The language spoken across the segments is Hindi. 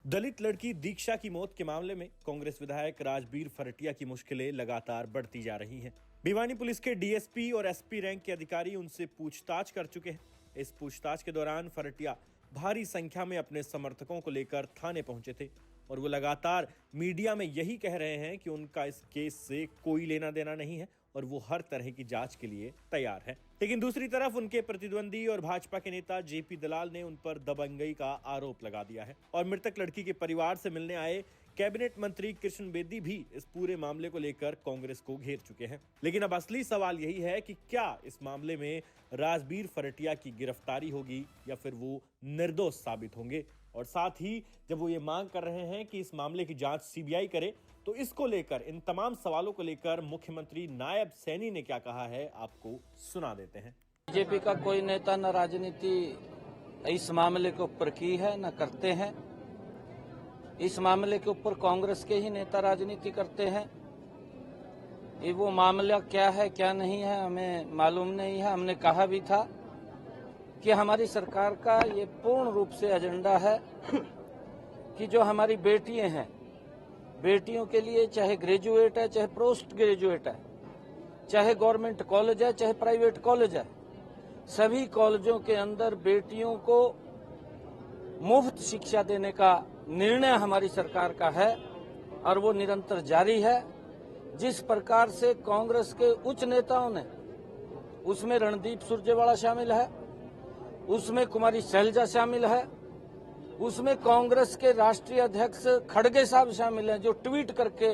दलित लड़की दीक्षा की मौत के मामले में कांग्रेस विधायक राजबीर फरटिया की मुश्किलें लगातार बढ़ती जा रही हैं। भिवानी पुलिस के डीएसपी और एसपी रैंक के अधिकारी उनसे पूछताछ कर चुके हैं। इस पूछताछ के दौरान फरटिया भारी संख्या में अपने समर्थकों को लेकर थाने पहुंचे थे और वो लगातार मीडिया में यही कह रहे हैं कि उनका इस केस से कोई लेना देना नहीं है और वो हर तरह की जांच के लिए तैयार है। लेकिन दूसरी तरफ उनके प्रतिद्वंदी और भाजपा के नेता जेपी दलाल ने उन पर दबंगई का आरोप लगा दिया है और मृतक लड़की के परिवार से मिलने आए कैबिनेट मंत्री कृष्ण बेदी भी इस पूरे मामले को लेकर कांग्रेस को घेर चुके हैं। लेकिन अब असली सवाल यही है कि क्या इस मामले में राजबीर फरटिया की गिरफ्तारी होगी या फिर वो निर्दोष साबित होंगे। और साथ ही जब वो ये मांग कर रहे हैं कि इस मामले की जांच सीबीआई करे, तो इसको लेकर इन तमाम सवालों को लेकर मुख्यमंत्री नायब सैनी ने क्या कहा है आपको सुना देते हैं। बीजेपी का कोई नेता न राजनीति इस मामले के ऊपर की है न करते हैं। इस मामले के ऊपर कांग्रेस के ही नेता राजनीति करते हैं। ये वो मामला क्या है क्या नहीं है हमें मालूम नहीं है। हमने कहा भी था कि हमारी सरकार का ये पूर्ण रूप से एजेंडा है कि जो हमारी बेटियां हैं, बेटियों के लिए चाहे ग्रेजुएट है चाहे पोस्ट ग्रेजुएट है, चाहे गवर्नमेंट कॉलेज है चाहे प्राइवेट कॉलेज है, सभी कॉलेजों के अंदर बेटियों को मुफ्त शिक्षा देने का निर्णय हमारी सरकार का है और वो निरंतर जारी है। जिस प्रकार से कांग्रेस के उच्च नेताओं ने, उसमें रणदीप सुरजेवाला शामिल है, उसमें कुमारी शैलजा शामिल है, उसमें कांग्रेस के राष्ट्रीय अध्यक्ष खड़गे साहब शामिल हैं, जो ट्वीट करके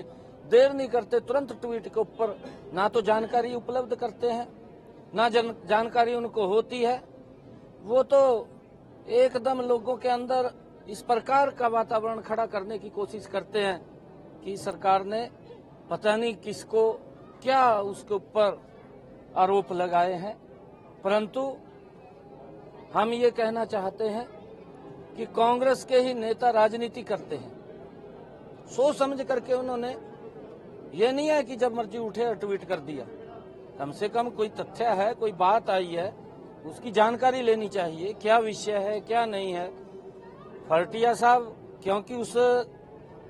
देर नहीं करते, तुरंत ट्वीट के ऊपर ना तो जानकारी उपलब्ध करते हैं ना जानकारी उनको होती है। वो तो एकदम लोगों के अंदर इस प्रकार का वातावरण खड़ा करने की कोशिश करते हैं कि सरकार ने पता नहीं किसको क्या उसके ऊपर आरोप लगाए हैं। परंतु हम ये कहना चाहते हैं कि कांग्रेस के ही नेता राजनीति करते हैं। सोच समझ करके उन्होंने, ये नहीं है कि जब मर्जी उठे और ट्वीट कर दिया। कम से कम कोई तथ्य है, कोई बात आई है, उसकी जानकारी लेनी चाहिए, क्या विषय है क्या नहीं है। फरटिया साहब क्योंकि उस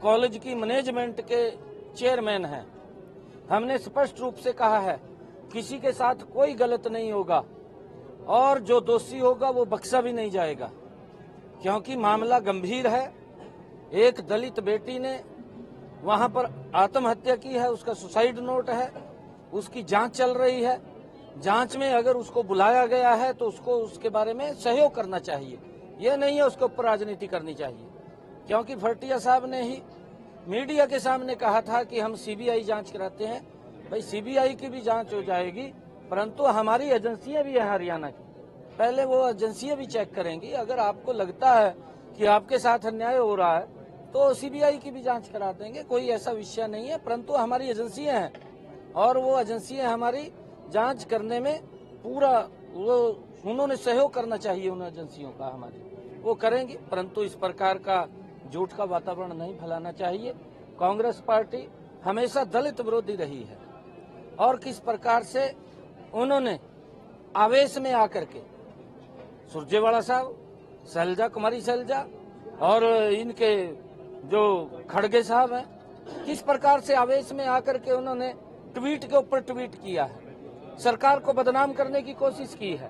कॉलेज की मैनेजमेंट के चेयरमैन हैं, हमने स्पष्ट रूप से कहा है किसी के साथ कोई गलत नहीं होगा और जो दोषी होगा वो बख्शा भी नहीं जाएगा, क्योंकि मामला गंभीर है। एक दलित बेटी ने वहां पर आत्महत्या की है, उसका सुसाइड नोट है, उसकी जांच चल रही है। जांच में अगर उसको बुलाया गया है तो उसको उसके बारे में सहयोग करना चाहिए, ये नहीं है उसके ऊपर राजनीति करनी चाहिए। क्योंकि फरटिया साहब ने ही मीडिया के सामने कहा था कि हम सीबीआई जांच कराते हैं। भाई सीबीआई की भी जांच हो जाएगी, परंतु हमारी एजेंसियां भी हैं हरियाणा की, पहले वो एजेंसियां भी चेक करेंगी। अगर आपको लगता है कि आपके साथ अन्याय हो रहा है तो सीबीआई की भी जांच करा देंगे, कोई ऐसा विषय नहीं है। परंतु हमारी एजेंसियां हैं और वो एजेंसियां हमारी जांच करने में पूरा वो उन्होंने सहयोग करना चाहिए, उन एजेंसियों का हमारी वो करेंगी। परंतु इस प्रकार का झूठ का वातावरण नहीं फैलाना चाहिए। कांग्रेस पार्टी हमेशा दलित विरोधी रही है और किस प्रकार से उन्होंने आवेश में आकर के सुरजेवाला साहब, शैलजा, कुमारी शैलजा और इनके जो खड़गे साहब हैं, किस प्रकार से आवेश में आकर के उन्होंने ट्वीट के ऊपर ट्वीट किया है, सरकार को बदनाम करने की कोशिश की है।